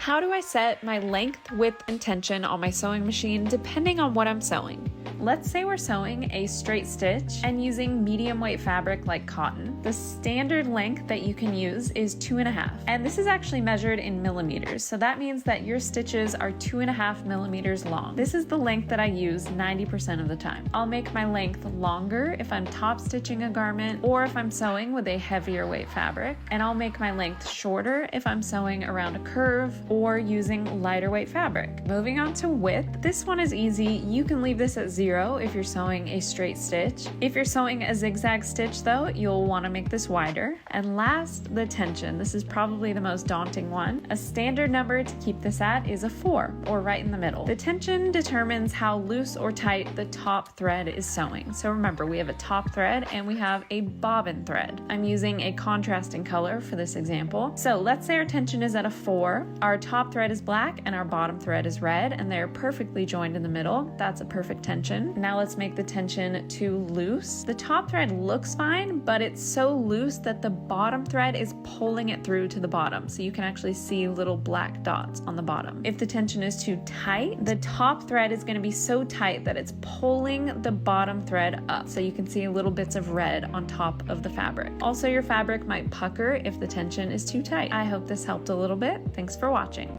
how do I set my length, width, and tension on my sewing machine depending on what I'm sewing? Let's say we're sewing a straight stitch and using medium weight fabric like cotton. The standard length that you can use is 2.5, and this is actually measured in millimeters, so that means that your stitches are 2.5 millimeters long. This is the length that I use 90% of the time. I'll make my length longer if I'm top stitching a garment or if I'm sewing with a heavier weight fabric, and I'll make my length shorter if I'm sewing around a curve or using lighter weight fabric. Moving on to width, this one is easy. You can leave this at 0 if you're sewing a straight stitch. If you're sewing a zigzag stitch though, you'll want to make this wider. And last, the tension. This is probably the most daunting one. A standard number to keep this at is a 4, or right in the middle. The tension determines how loose or tight the top thread is sewing. So remember, we have a top thread and we have a bobbin thread. I'm using a contrasting color for this example. So let's say our tension is at a 4, our top thread is black and our bottom thread is red, and they're perfectly joined in the middle. That's a perfect tension. Now let's make the tension too loose. The top thread looks fine, but it's so loose that the bottom thread is pulling it through to the bottom. So you can actually see little black dots on the bottom. If the tension is too tight, the top thread is going to be so tight that it's pulling the bottom thread up. So you can see little bits of red on top of the fabric. Also, your fabric might pucker if the tension is too tight. I hope this helped a little bit. Thanks for watching.